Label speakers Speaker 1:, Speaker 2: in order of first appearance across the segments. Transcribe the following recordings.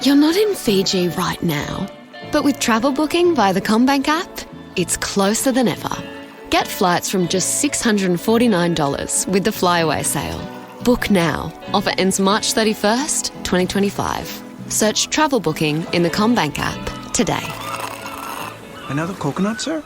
Speaker 1: You're not in Fiji right now, but with travel booking via the CommBank app, it's closer than ever. Get flights from just $649 with the flyaway sale. Book now. Offer ends March 31st, 2025. Search travel booking in the CommBank app today.
Speaker 2: Another coconut, sir?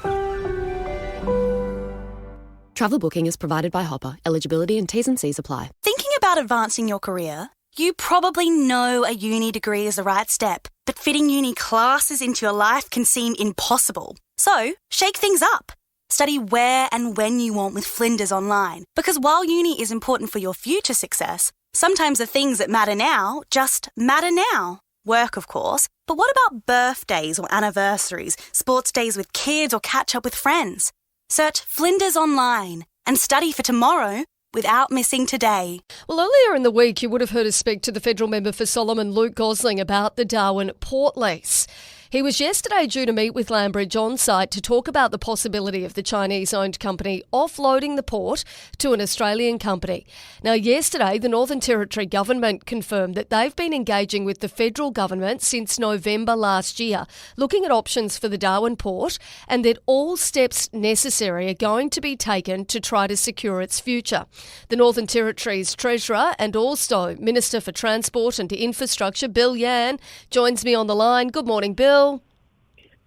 Speaker 1: Travel booking is provided by Hopper. Eligibility and T's and C's apply.
Speaker 3: Thinking about advancing your career? You probably know a uni degree is the right step, but fitting uni classes into your life can seem impossible. So, shake things up. Study where and when you want with Flinders Online. Because while uni is important for your future success, sometimes the things that matter now just matter now. Work, of course, but what about birthdays or anniversaries, sports days with kids or catch up with friends? Search Flinders Online and study for tomorrow without missing today.
Speaker 4: Well, earlier in the week, you would have heard us speak to the federal member for Solomon, Luke Gosling, about the Darwin Port lease. He was yesterday due to meet with Landbridge on site to talk about the possibility of the Chinese-owned company offloading the port to an Australian company. Now, yesterday, the Northern Territory government confirmed that they've been engaging with the federal government since November last year, looking at options for the Darwin Port, and that all steps necessary are going to be taken to try to secure its future. The Northern Territory's Treasurer and also Minister for Transport and Infrastructure, Bill Yan, joins me on the line. Good morning, Bill.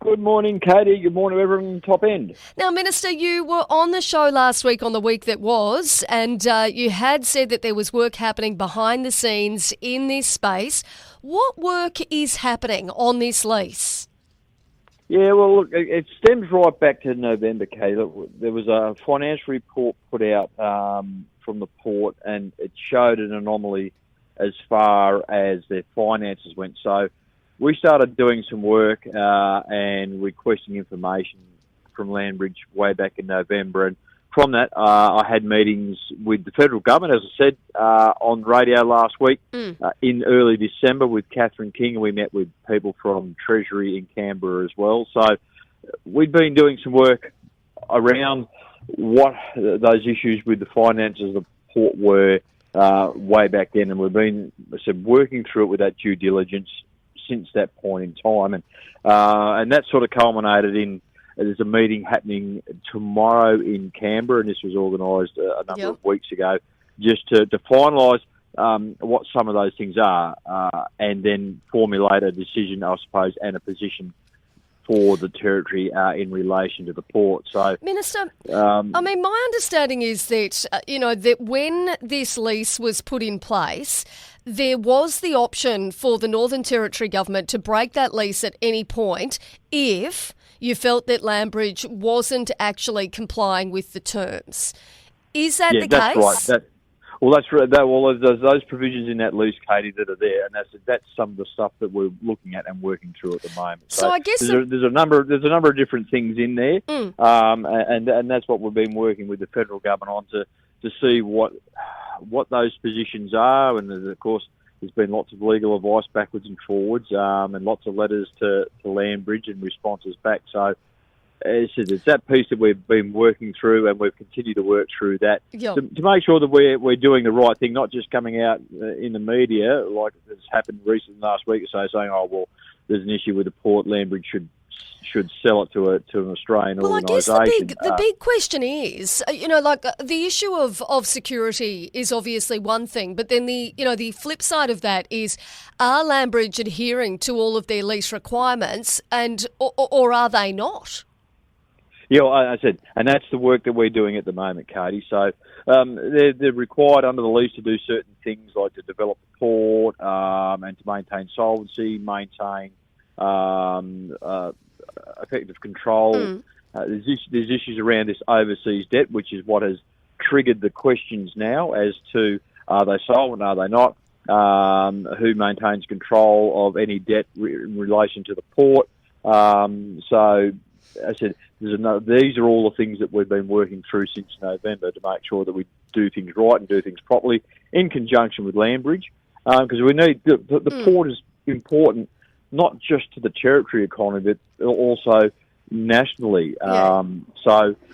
Speaker 5: Good morning, Katie. Good morning to everyone on the top end.
Speaker 4: Now, Minister, you were on the show last week on the week that was, and you had said that there was work happening behind the scenes in this space. What work is happening on this lease?
Speaker 5: Yeah, well, look, it stems right back to November, Katie. Look, there was a financial report put out from the port, and it showed an anomaly as far as their finances went. So we started doing some work and requesting information from Landbridge way back in November. And from that, I had meetings with the federal government, as I said, on radio last week, in early December with Catherine King, and we met with people from Treasury in Canberra as well. So we've been doing some work around what those issues with the finances of the port were way back then, and we've been working through it with that due diligence since that point in time, and that sort of culminated in there's a meeting happening tomorrow in Canberra, and this was organised a number of weeks ago, just to finalise what some of those things are, and then formulate a decision, I suppose, and a position for the Territory in relation to the port. So,
Speaker 4: Minister, my understanding is that, that when this lease was put in place, there was the option for the Northern Territory government to break that lease at any point if you felt that Landbridge wasn't actually complying with the terms. Is that the
Speaker 5: that's
Speaker 4: case?
Speaker 5: Right. That's right. There's those provisions in that lease, Katie, that are there, and that's some of the stuff that we're looking at and working through at the moment.
Speaker 4: So I guess
Speaker 5: there's a number of different things in there, and that's what we've been working with the federal government on to see what those positions are, and of course there's been lots of legal advice backwards and forwards, and lots of letters to Landbridge and responses back. So it's that piece that we've been working through, and we've continued to work through that to make sure that we're doing the right thing, not just coming out in the media like it's happened recently last week or so, saying, "Oh well, there's an issue with the port. Landbridge should sell it to an Australian organisation."
Speaker 4: I guess the big question is, the issue of security is obviously one thing, but then the flip side of that is, are Landbridge adhering to all of their lease requirements, or are they not?
Speaker 5: Yeah, I said, and that's the work that we're doing at the moment, Katie. So they're required under the lease to do certain things like to develop the port and to maintain solvency, maintain effective control. There's issues around this overseas debt, which is what has triggered the questions now as to are they solvent, are they not, who maintains control of any debt in relation to the port. So I said, these are all the things that we've been working through since November to make sure that we do things right and do things properly in conjunction with Landbridge, because we need the port is important not just to the Territory economy but also nationally. And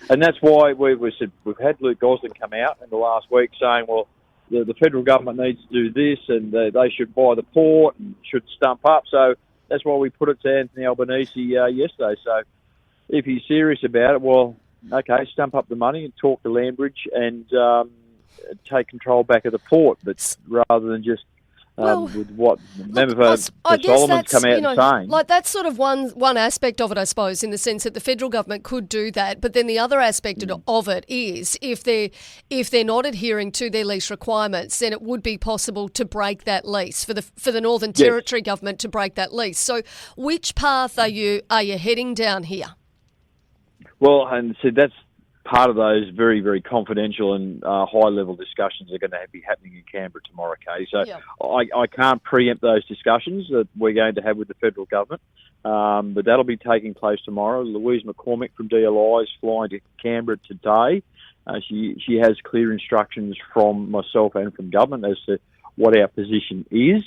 Speaker 5: that's why we said we've had Luke Gosling come out in the last week saying, well, the federal government needs to do this, and they should buy the port and should stump up. So that's why we put it to Anthony Albanese yesterday. So if he's serious about it, well, okay, stump up the money and talk to Landbridge and take control back of the port, but rather than just with what Member for Solomon's come out and saying.
Speaker 4: Like, that's sort of one aspect of it, I suppose, in the sense that the federal government could do that, but then the other aspect of it is if they're not adhering to their lease requirements, then it would be possible to break that lease for the Northern Territory government to break that lease. So which path are you heading down here?
Speaker 5: Well, and so that's part of those very, very confidential and high-level discussions are going to be happening in Canberra tomorrow, Katie. So I can't preempt those discussions that we're going to have with the federal government, but that'll be taking place tomorrow. Louise McCormick from DLI is flying to Canberra today. She has clear instructions from myself and from government as to what our position is.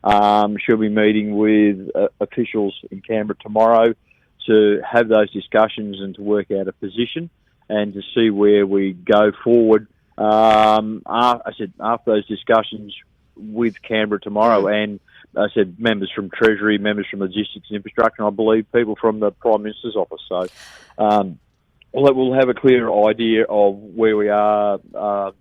Speaker 5: She'll be meeting with officials in Canberra tomorrow to have those discussions and to work out a position and to see where we go forward. I said after those discussions with Canberra tomorrow, and I said members from Treasury, members from Logistics and Infrastructure, and I believe people from the Prime Minister's office. So we'll have a clear idea of where we are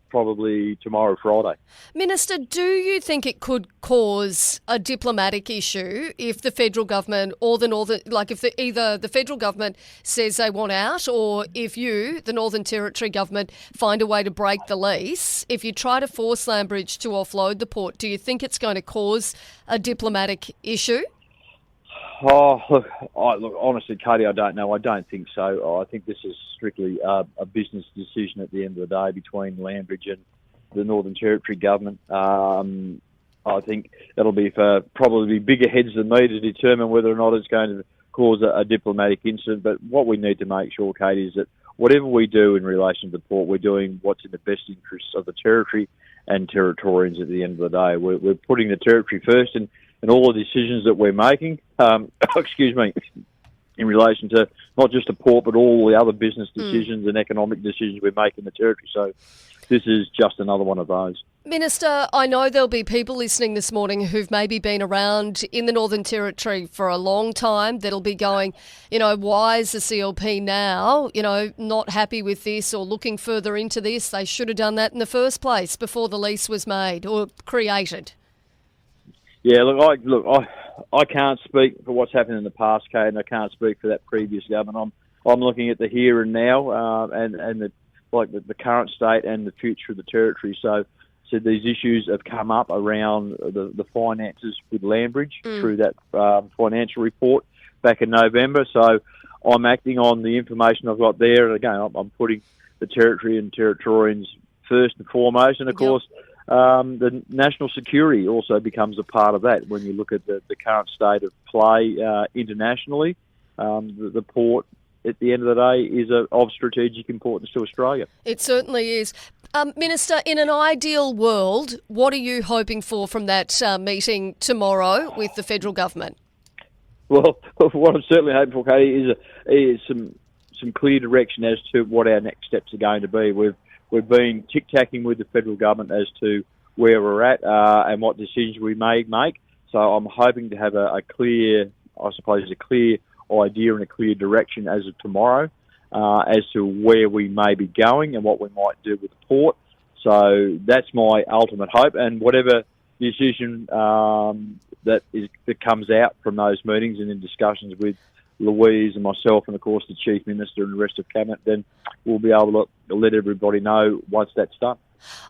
Speaker 5: probably tomorrow, Friday.
Speaker 4: Minister, do you think it could cause a diplomatic issue if the federal government or the Northern, like if either the federal government says they want out, or if you, the Northern Territory government, find a way to break the lease? If you try to force Landbridge to offload the port, do you think it's going to cause a diplomatic issue?
Speaker 5: Look, honestly, Katie, I don't know. I don't think so. I think this is strictly a business decision at the end of the day between Landbridge and the Northern Territory government. I think it'll be for probably bigger heads than me to determine whether or not it's going to cause a diplomatic incident. But what we need to make sure, Katie, is that whatever we do in relation to the port, we're doing what's in the best interests of the Territory and Territorians at the end of the day. We're putting the Territory first, and all the decisions that we're making, in relation to not just the port, but all the other business decisions and economic decisions we make in the Territory. So this is just another one of those.
Speaker 4: Minister, I know there'll be people listening this morning who've maybe been around in the Northern Territory for a long time that'll be going, why is the CLP now, not happy with this or looking further into this? They should have done that in the first place before the lease was made or created.
Speaker 5: Yeah, I can't speak for what's happened in the past, Kate, and I can't speak for that previous government. I'm looking at the here and now, and the current state and the future of the Territory. So these issues have come up around the finances with Landbridge through that financial report back in November. So I'm acting on the information I've got there, and again, I'm putting the Territory and Territorians first and foremost, and of course. The national security also becomes a part of that when you look at the current state of play internationally. The port, at the end of the day, is of strategic importance to Australia.
Speaker 4: It certainly is. Minister, in an ideal world, what are you hoping for from that meeting tomorrow with the federal government?
Speaker 5: Well, what I'm certainly hoping for, Katie, is some clear direction as to what our next steps are going to be. We've been tic-tacking with the federal government as to where we're at and what decisions we may make. So I'm hoping to have a clear idea and a clear direction as of tomorrow as to where we may be going and what we might do with the port. So that's my ultimate hope. And whatever decision that comes out from those meetings and in discussions with Louise and myself and, of course, the Chief Minister and the rest of Cabinet, then we'll be able to let everybody know once that's done.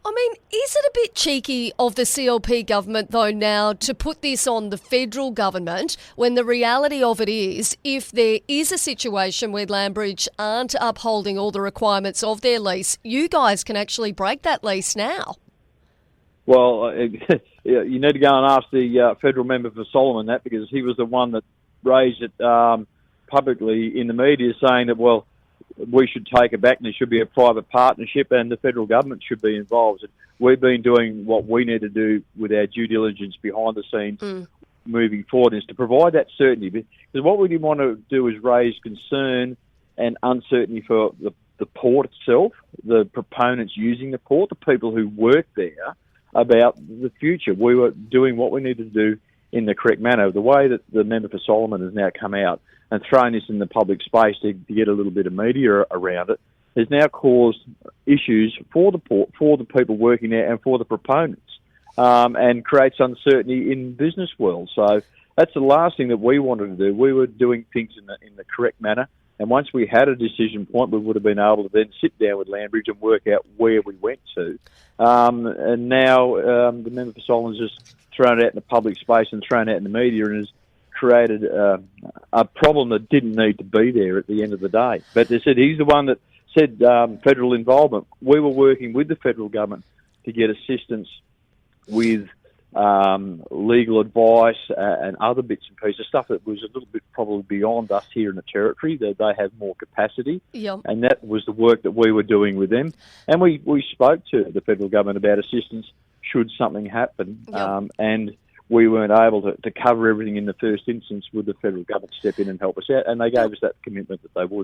Speaker 4: I mean, is it a bit cheeky of the CLP government, though, now to put this on the federal government when the reality of it is if there is a situation where Landbridge aren't upholding all the requirements of their lease, you guys can actually break that lease now?
Speaker 5: Well, you need to go and ask the federal member for Solomon that, because he was the one that raised it publicly in the media, saying that, well, we should take it back and there should be a private partnership and the federal government should be involved. And we've been doing what we need to do with our due diligence behind the scenes moving forward, is to provide that certainty. Because what we didn't want to do is raise concern and uncertainty for the port itself, the proponents using the port, the people who work there, about the future. We were doing what we needed to do in the correct manner. The way that the member for Solomon has now come out and thrown this in the public space to get a little bit of media around it has now caused issues for the port, for the people working there, and for the proponents, and creates uncertainty in the business world. So that's the last thing that we wanted to do. We were doing things in the correct manner, and once we had a decision point, we would have been able to then sit down with Landbridge and work out where we went to. And now the member for Solomon's just thrown it out in the public space and thrown it out in the media and has created a problem that didn't need to be there at the end of the day. But they said he's the one that said federal involvement. We were working with the federal government to get assistance with legal advice and other bits and pieces, stuff that was a little bit probably beyond us here in the Territory, that they have more capacity.
Speaker 4: Yep.
Speaker 5: And that was the work that we were doing with them. And we spoke to the federal government about assistance should something happen.
Speaker 4: Yep.
Speaker 5: And we weren't able to cover everything in the first instance. Would the federal government step in and help us out? And they gave us that commitment that they would.